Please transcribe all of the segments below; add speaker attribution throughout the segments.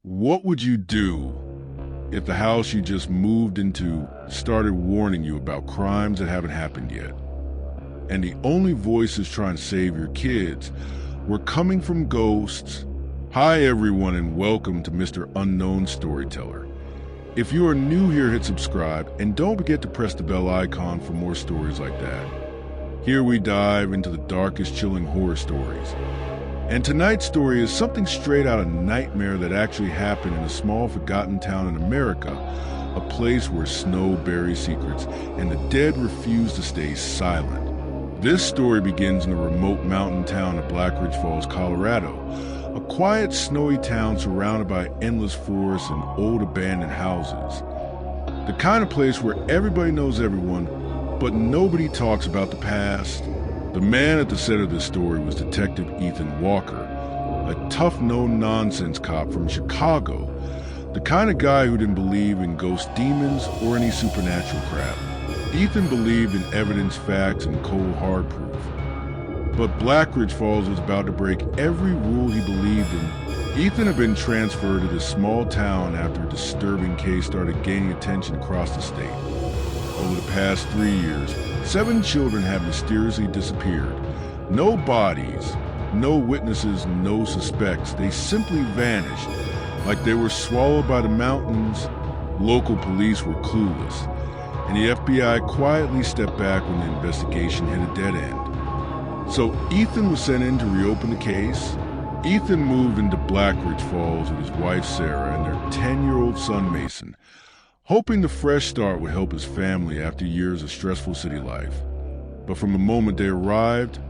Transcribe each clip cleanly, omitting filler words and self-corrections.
Speaker 1: What would you do if the house you just moved into started warning you about crimes that haven't happened yet? And the only voices trying to save your kids were coming from ghosts? Hi everyone and welcome to Mr. Unknown Storyteller. If you are new here, hit subscribe and don't forget to press the bell icon for more stories like that. Here we dive into the darkest, chilling horror stories. And tonight's story is something straight out of a nightmare that actually happened in a small forgotten town in America, a place where snow buries secrets and the dead refuse to stay silent. This story begins in a remote mountain town of Black Ridge Falls, Colorado, a quiet, snowy town surrounded by endless forests and old abandoned houses. The kind of place where everybody knows everyone, but nobody talks about the past. The man at the center of this story was Detective Ethan Walker, a tough, no-nonsense cop from Chicago, the kind of guy who didn't believe in ghost demons or any supernatural crap. Ethan believed in evidence, facts, and cold, hard proof. But Black Ridge Falls was about to break every rule he believed in. Ethan had been transferred to this small town after a disturbing case started gaining attention across the state. Over the past 3 years, 7 children have mysteriously disappeared. No bodies, no witnesses, no suspects. They simply vanished, like they were swallowed by the mountains. Local police were clueless, and the FBI quietly stepped back when the investigation hit a dead end. So Ethan was sent in to reopen the case. Ethan moved into Black Ridge Falls with his wife Sarah and their 10-year-old son Mason, hoping the fresh start would help his family after years of stressful city life. But from the moment they arrived,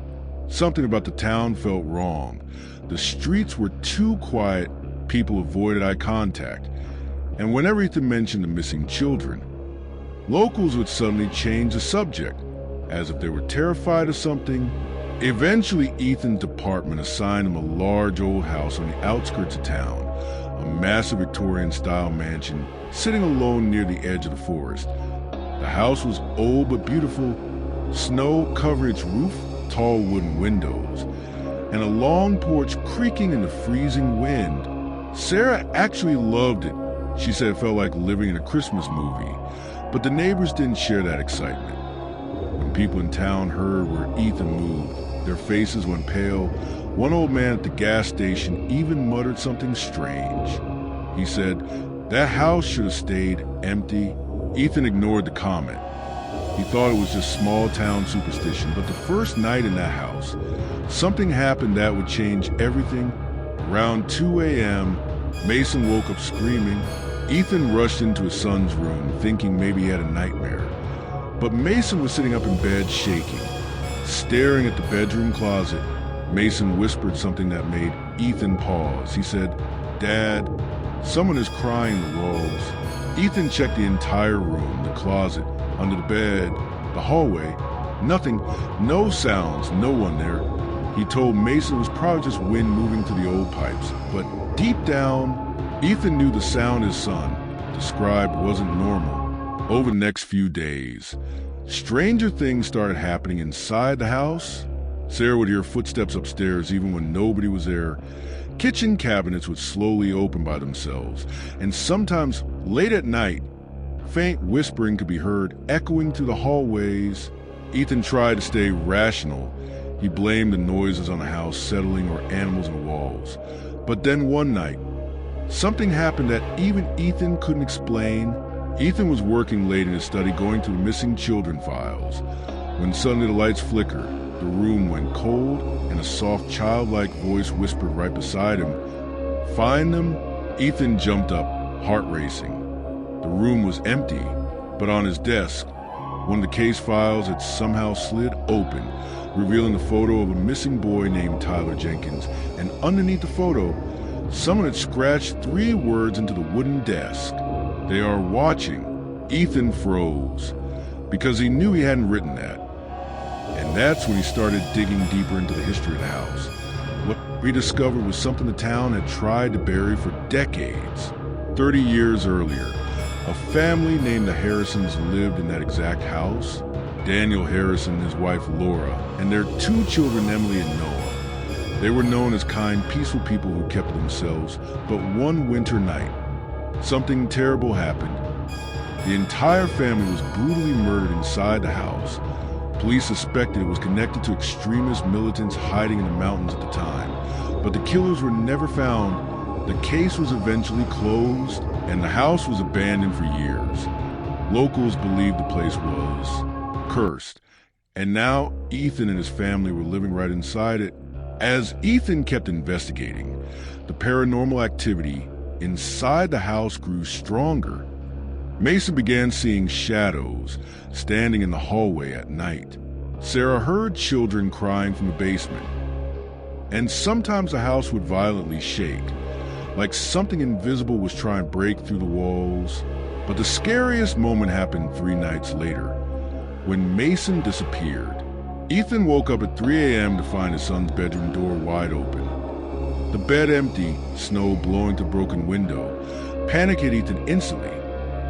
Speaker 1: something about the town felt wrong. The streets were too quiet, people avoided eye contact, and whenever Ethan mentioned the missing children, locals would suddenly change the subject, as if they were terrified of something. Eventually, Ethan's department assigned him a large old house on the outskirts of town, a massive Victorian-style mansion sitting alone near the edge of the forest. The house was old but beautiful. Snow covered its roof, tall wooden windows, and a long porch creaking in the freezing wind. Sarah actually loved it. She said it felt like living in a Christmas movie, but the neighbors didn't share that excitement. When people in town heard where Ethan moved, their faces went pale. One old man at the gas station even muttered something strange. He said, "That house should have stayed empty." Ethan ignored the comment. He thought it was just small town superstition, but the first night in that house, something happened that would change everything. Around 2 a.m., Mason woke up screaming. Ethan rushed into his son's room, thinking maybe he had a nightmare. But Mason was sitting up in bed shaking. Staring at the bedroom closet, Mason whispered something that made Ethan pause. He said, "Dad, someone is crying in the walls." Ethan checked the entire room, the closet, under the bed, the hallway. Nothing, no sounds, no one there. He told Mason it was probably just wind moving through the old pipes. But deep down, Ethan knew the sound his son described wasn't normal. Over the next few days, stranger things started happening inside the house. Sarah would hear footsteps upstairs even when nobody was there. Kitchen cabinets would slowly open by themselves, and sometimes late at night, faint whispering could be heard echoing through the hallways. Ethan tried to stay rational. He blamed the noises on the house settling or animals in the walls. But then one night, something happened that even Ethan couldn't explain. Ethan was working late in his study going through the missing children files, when suddenly the lights flickered. The room went cold, and a soft, childlike voice whispered right beside him, "Find them?" Ethan jumped up, heart racing. The room was empty, but on his desk, one of the case files had somehow slid open, revealing the photo of a missing boy named Tyler Jenkins, and underneath the photo, someone had scratched 3 words into the wooden desk. "They are watching." Ethan froze, because he knew he hadn't written that. And that's when he started digging deeper into the history of the house. What he discovered was something the town had tried to bury for decades. 30 years earlier, a family named the Harrisons lived in that exact house. Daniel Harrison, his wife Laura, and their 2 children, Emily and Noah. They were known as kind, peaceful people who kept to themselves, but one winter night, something terrible happened. The entire family was brutally murdered inside the house. Police suspected it was connected to extremist militants hiding in the mountains at the time, but the killers were never found. The case was eventually closed, and the house was abandoned for years. Locals believed the place was cursed, and now Ethan and his family were living right inside it. As Ethan kept investigating, the paranormal activity inside the house grew stronger. Mason began seeing shadows standing in the hallway at night. Sarah heard children crying from the basement, and sometimes the house would violently shake, like something invisible was trying to break through the walls. But the scariest moment happened 3 nights later, when Mason disappeared. Ethan woke up at 3 a.m. to find his son's bedroom door wide open. The bed empty, snow blowing through the broken window. Panic hit Ethan instantly.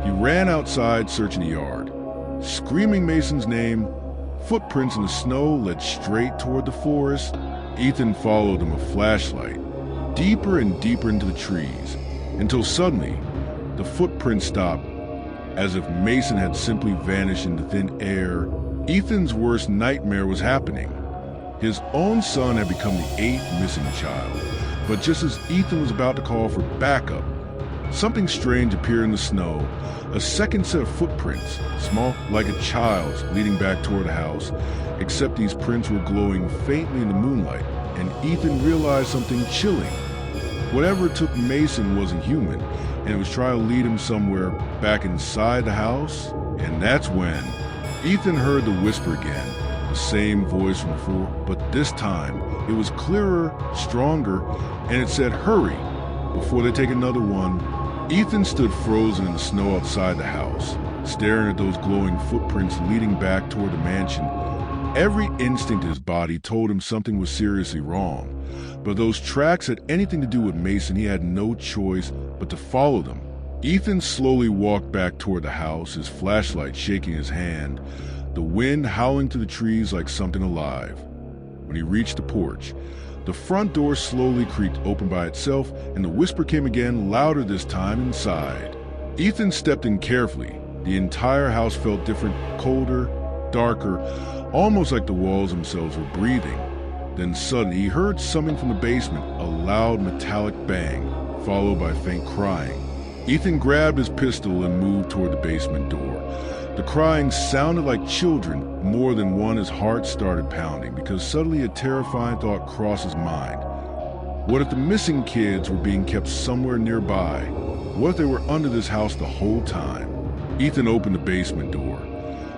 Speaker 1: He ran outside, searching the yard. Screaming Mason's name, footprints in the snow led straight toward the forest. Ethan followed them with a flashlight, deeper and deeper into the trees, until suddenly the footprints stopped, as if Mason had simply vanished into thin air. Ethan's worst nightmare was happening. His own son had become the 8th missing child, but just as Ethan was about to call for backup, something strange appeared in the snow. A second set of footprints, small like a child's, leading back toward the house, except these prints were glowing faintly in the moonlight, and Ethan realized something chilling. Whatever took Mason wasn't human, and it was trying to lead him somewhere back inside the house. And that's when Ethan heard the whisper again, the same voice from before, but this time it was clearer, stronger, and it said, "Hurry, before they take another one." Ethan stood frozen in the snow outside the house, staring at those glowing footprints leading back toward the mansion. Every instinct in his body told him something was seriously wrong, but those tracks had anything to do with Mason. He had no choice but to follow them. Ethan slowly walked back toward the house, his flashlight shaking in his hand, the wind howling through the trees like something alive. When he reached the porch, the front door slowly creaked open by itself, and the whisper came again, louder this time inside. Ethan stepped in carefully. The entire house felt different, colder, darker, almost like the walls themselves were breathing. Then suddenly he heard something from the basement, a loud metallic bang, followed by faint crying. Ethan grabbed his pistol and moved toward the basement door. The crying sounded like children, more than one. His heart started pounding because suddenly a terrifying thought crossed his mind. What if the missing kids were being kept somewhere nearby? What if they were under this house the whole time? Ethan opened the basement door.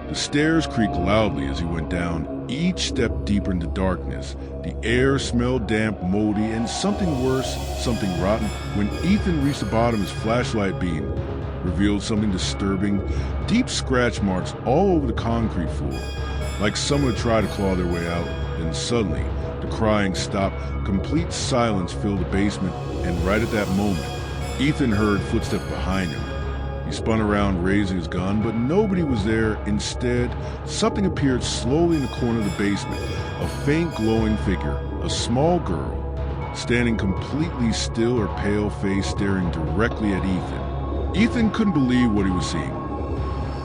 Speaker 1: The stairs creaked loudly as he went down, each step deeper into darkness. The air smelled damp, moldy, and something worse, something rotten. When Ethan reached the bottom, his flashlight beam revealed something disturbing. Deep scratch marks all over the concrete floor, like someone had tried to claw their way out. Then suddenly, the crying stopped. Complete silence filled the basement, and right at that moment, Ethan heard footsteps behind him. He spun around, raising his gun, but nobody was there. Instead, something appeared slowly in the corner of the basement, a faint glowing figure, a small girl, standing completely still, her pale face staring directly at Ethan. Ethan couldn't believe what he was seeing.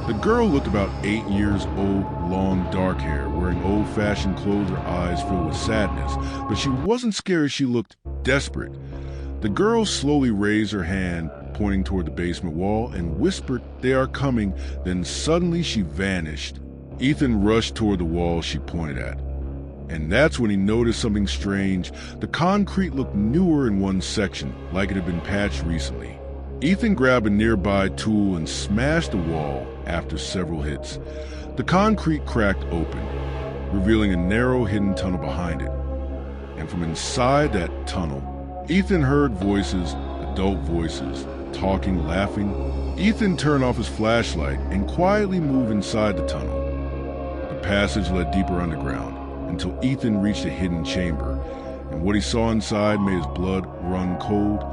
Speaker 1: The girl looked about 8 years old, long dark hair, wearing old-fashioned clothes, her eyes filled with sadness, but she wasn't scared, she looked desperate. The girl slowly raised her hand, pointing toward the basement wall, and whispered, "They are coming." Then suddenly she vanished. Ethan rushed toward the wall she pointed at, and that's when he noticed something strange. The concrete looked newer in one section, like it had been patched recently. Ethan grabbed a nearby tool and smashed the wall. After several hits, the concrete cracked open, revealing a narrow hidden tunnel behind it. And from inside that tunnel, Ethan heard voices, adult voices, talking, laughing. Ethan turned off his flashlight and quietly moved inside the tunnel. The passage led deeper underground until Ethan reached a hidden chamber, and what he saw inside made his blood run cold.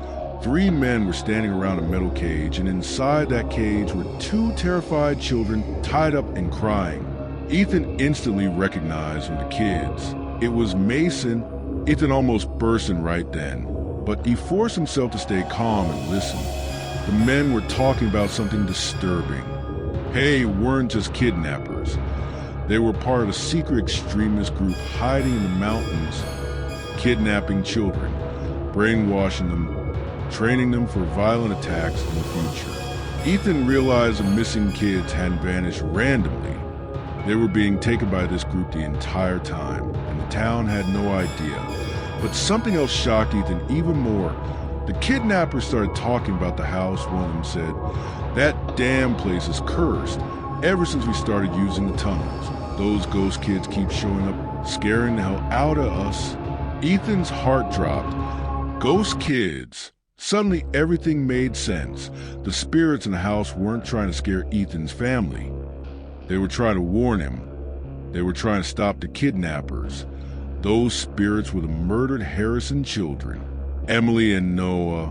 Speaker 1: 3 men were standing around a metal cage, and inside that cage were 2 terrified children tied up and crying. Ethan instantly recognized them, the kids. It was Mason Ethan almost burst in right then, but he forced himself to stay calm and listen. The men were talking about something disturbing. They weren't just kidnappers. They were part of a secret extremist group hiding in the mountains, kidnapping children, brainwashing them, training them for violent attacks in the future. Ethan realized the missing kids hadn't vanished randomly. They were being taken by this group the entire time, and the town had no idea. But something else shocked Ethan even more. The kidnappers started talking about the house. One of them said, "That damn place is cursed. Ever since we started using the tunnels, those ghost kids keep showing up, scaring the hell out of us." Ethan's heart dropped. Ghost kids. Suddenly everything made sense. The spirits in the house weren't trying to scare Ethan's family. They were trying to warn him. They were trying to stop the kidnappers. Those spirits were the murdered Harrison children, Emily and Noah,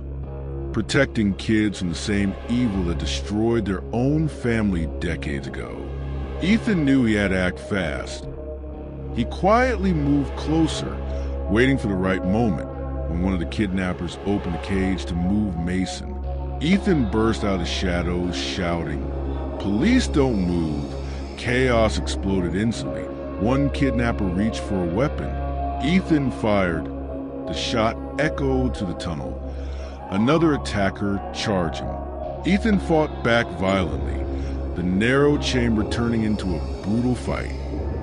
Speaker 1: protecting kids from the same evil that destroyed their own family decades ago. Ethan knew he had to act fast. He quietly moved closer, waiting for the right moment. When one of the kidnappers opened the cage to move Mason, Ethan burst out of the shadows shouting, "Police don't move!" Chaos exploded instantly. One kidnapper reached for a weapon. Ethan fired. The shot echoed to the tunnel. Another attacker charged him. Ethan fought back violently, the narrow chamber turning into a brutal fight.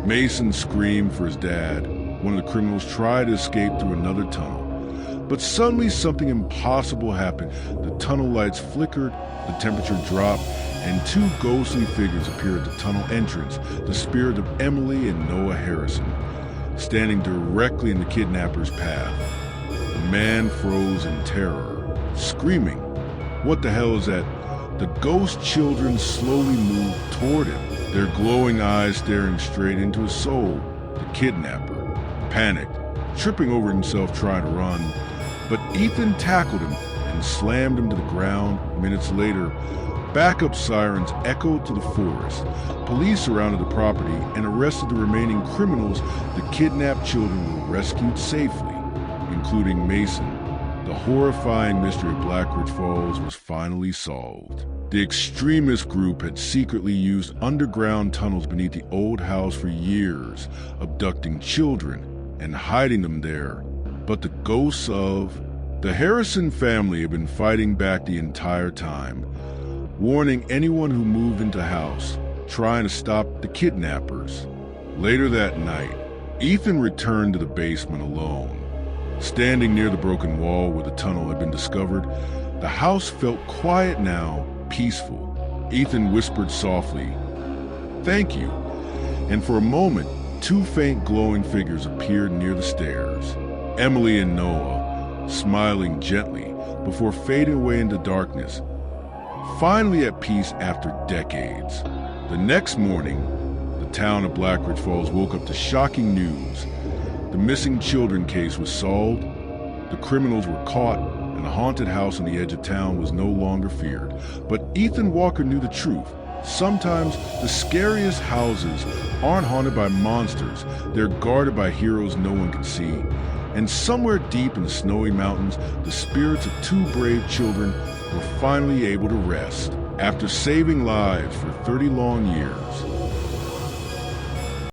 Speaker 1: Mason screamed for his dad. One of the criminals tried to escape through another tunnel. But suddenly something impossible happened. The tunnel lights flickered, the temperature dropped, and two ghostly figures appeared at the tunnel entrance, the spirit of Emily and Noah Harrison, standing directly in the kidnapper's path. The man froze in terror, screaming, "What the hell is that?" The ghost children slowly moved toward him, their glowing eyes staring straight into his soul. The kidnapper panicked, tripping over himself trying to run. But Ethan tackled him and slammed him to the ground. Minutes later, backup sirens echoed to the forest. Police surrounded the property and arrested the remaining criminals. The kidnapped children were rescued safely, including Mason. The horrifying mystery of Black Ridge Falls was finally solved. The extremist group had secretly used underground tunnels beneath the old house for years, abducting children and hiding them there. But the ghosts of the Harrison family had been fighting back the entire time, warning anyone who moved into the house, trying to stop the kidnappers. Later that night, Ethan returned to the basement alone. Standing near the broken wall where the tunnel had been discovered, the house felt quiet now, peaceful. Ethan whispered softly, "Thank you." And for a moment, two faint glowing figures appeared near the stairs. Emily and Noah, smiling gently before fading away into darkness, finally at peace after decades. The next morning, the town of Black Ridge Falls woke up to shocking news. The missing children case was solved, the criminals were caught, and the haunted house on the edge of town was no longer feared. But Ethan Walker knew the truth. Sometimes the scariest houses aren't haunted by monsters, they're guarded by heroes no one can see. And somewhere deep in the snowy mountains, the spirits of two brave children were finally able to rest. After saving lives for 30 long years,